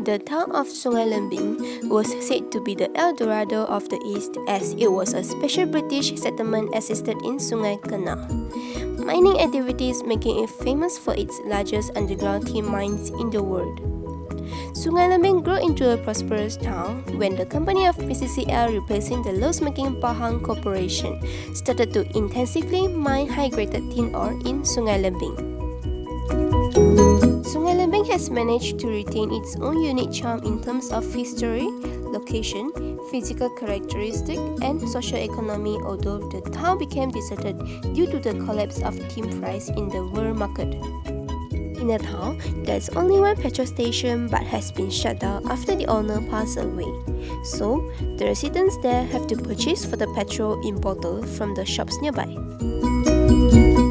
The town of Sungai Lembing was said to be the El Dorado of the East as it was a special British settlement existed in Sungai Canal. Mining activities making it famous for its largest underground tin mines in the world. Sungai Lembing grew into a prosperous town when the company of PCCL, replacing the loss-making Pahang Corporation, started to intensively mine high-graded tin ore in Sungai Lembing. Sungai Lembing has managed to retain its own unique charm in terms of history, location, physical characteristic, and social economy, although the town became deserted due to the collapse of tin price in the world market. In the town, there is only one petrol station but has been shut down after the owner passed away. So, the residents there have to purchase for the petrol in bottle from the shops nearby.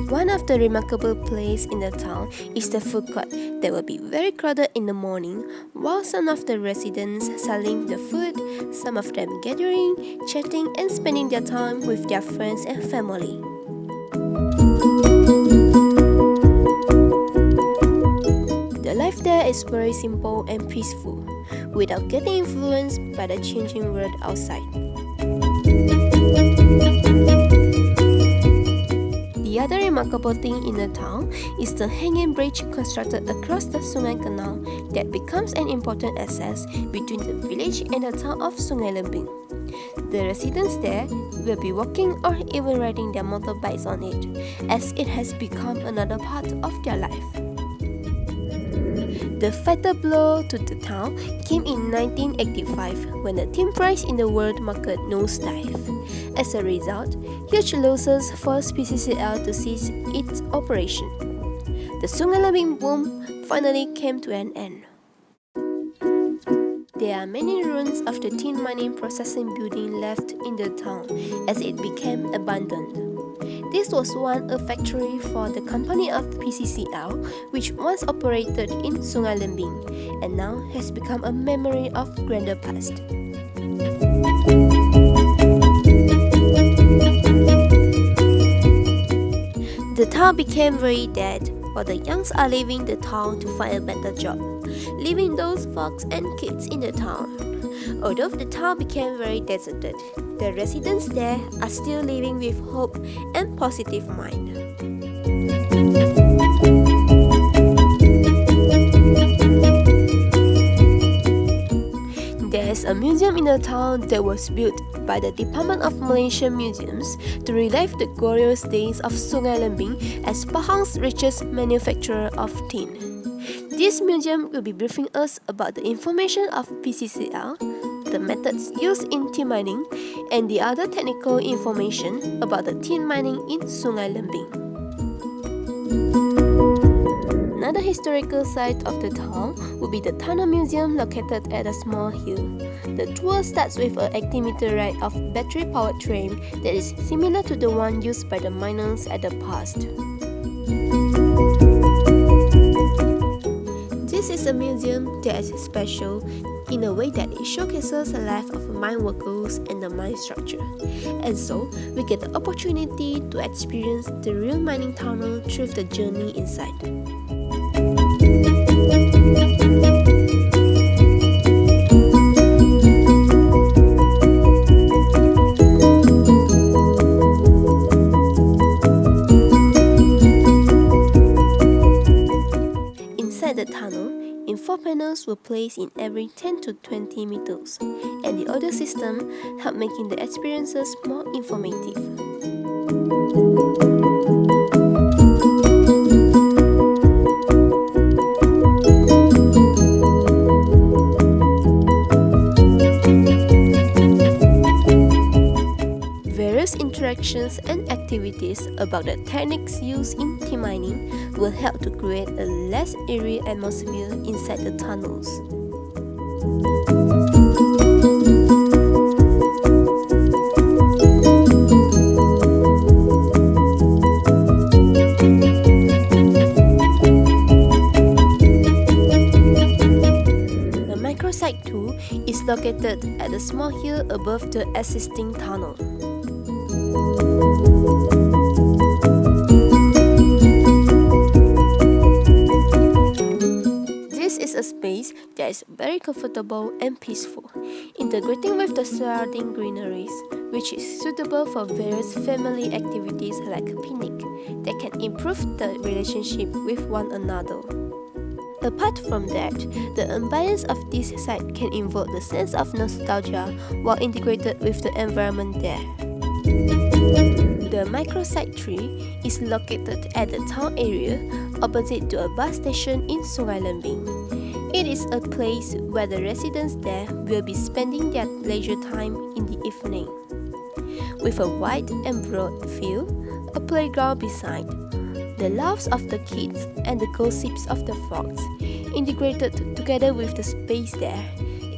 One of the remarkable places in the town is the food court that will be very crowded in the morning, while some of the residents selling the food, some of them gathering, chatting and spending their time with their friends and family. The life there is very simple and peaceful, without getting influenced by the changing world outside. The other remarkable thing in the town is the hanging bridge constructed across the Sungai Canal that becomes an important access between the village and the town of Sungai Lembing. The residents there will be walking or even riding their motorbikes on it, as it has become another part of their life. The fatal blow to the town came in 1985 when the tin price in the world market nosedived. As a result, huge losses forced PCCL to cease its operation. The Sungai Lembing boom finally came to an end. There are many ruins of the tin mining processing building left in the town as it became abandoned. This was once a factory for the company of PCCL, which once operated in Sungai Lembing and now has become a memory of grander past. The town became very dead, while the youngs are leaving the town to find a better job, leaving those folks and kids in the town. Although the town became very deserted, the residents there are still living with hope and positive mind. There is a museum in the town that was built by the Department of Malaysian Museums to relive the glorious days of Sungai Lembing as Pahang's richest manufacturer of tin. This museum will be briefing us about the information of PCCL, the methods used in tin mining, and the other technical information about the tin mining in Sungai Lembing. Another historical site of the town would be the Tunnel Museum located at a small hill. The tour starts with an altimeter ride of battery-powered train that is similar to the one used by the miners at the past. This is a museum that is special in a way that it showcases the life of mine workers and the mine structure. And so, we get the opportunity to experience the real mining tunnel through the journey inside. Inside the tunnel, info panels were placed in every 10 to 20 meters, and the audio system helped making the experiences more informative. Various interactions and activities about the techniques used in tin mining will help to create a less eerie atmosphere inside the tunnels. The microsite 2 is located at a small hill above the existing tunnel. a space that is very comfortable and peaceful, integrating with the surrounding greeneries, which is suitable for various family activities like picnic that can improve the relationship with one another. Apart from that, the ambience of this site can invoke the sense of nostalgia while integrated with the environment there. The microsite 3 is located at the town area opposite to a bus station in Sungai Lembing. It is a place where the residents there will be spending their leisure time in the evening. With a wide and broad field, a playground beside, the laughs of the kids and the gossips of the folks, integrated together with the space there,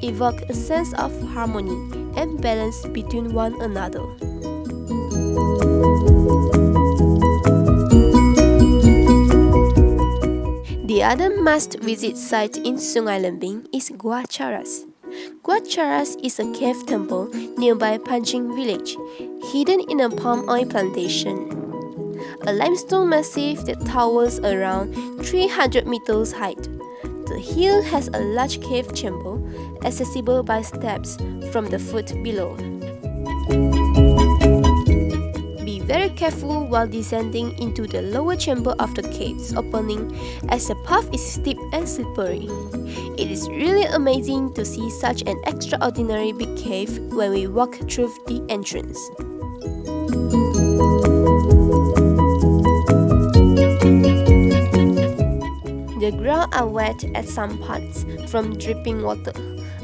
evoke a sense of harmony and balance between one another. The other must-visit site in Sungai Lembing is Gua Charas. Gua Charas is a cave temple nearby Panjing village, hidden in a palm oil plantation. A limestone massif that towers around 300 meters height. The hill has a large cave chamber, accessible by steps from the foot below. Be very careful while descending into the lower chamber of the cave's opening, as the path is steep and slippery. It is really amazing to see such an extraordinary big cave when we walk through the entrance. The ground are wet at some parts from dripping water,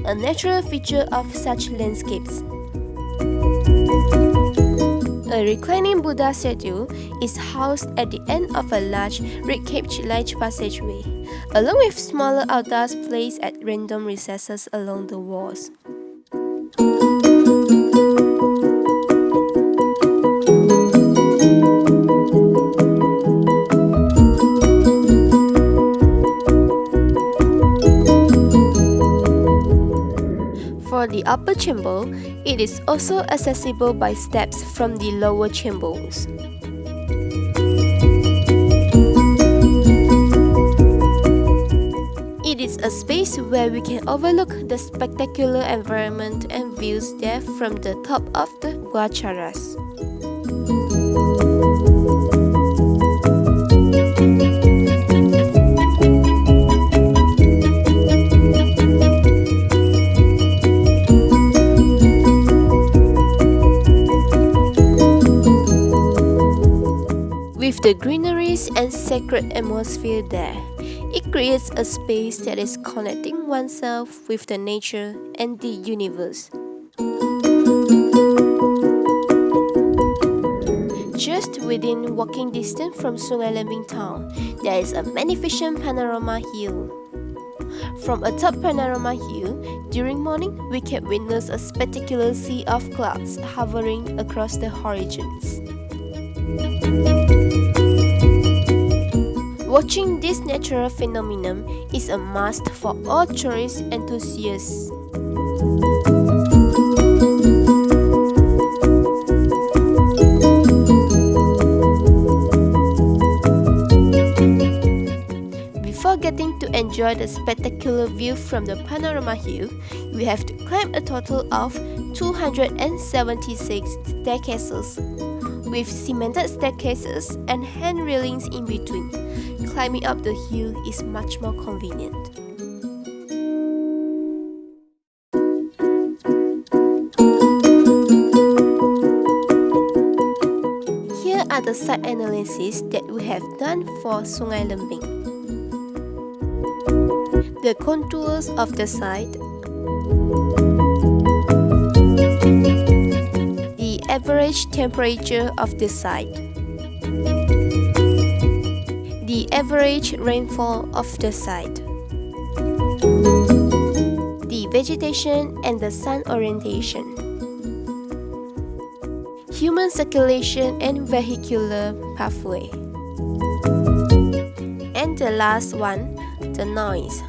a natural feature of such landscapes. A reclining Buddha statue is housed at the end of a large red-caged large passageway, along with smaller altars placed at random recesses along the walls. For the upper chamber, it is also accessible by steps from the lower chambers. It is a space where we can overlook the spectacular environment and views there from the top of the Gua Charas. With the greeneries and sacred atmosphere there, it creates a space that is connecting oneself with the nature and the universe. Just within walking distance from Sungai Lembing town, there is a magnificent panorama hill. From atop Panorama Hill, during morning, we can witness a spectacular sea of clouds hovering across the horizons. Watching this natural phenomenon is a must for all tourist enthusiasts. Before getting to enjoy the spectacular view from the Panorama Hill, we have to climb a total of 276 staircases, with cemented staircases and hand railings in between. Climbing up the hill is much more convenient. Here are the site analyses that we have done for Sungai Lembing. The contours of the site, the average temperature of the site, the average rainfall of the site, the vegetation and the sun orientation, human circulation and vehicular pathway, and the last one, the noise.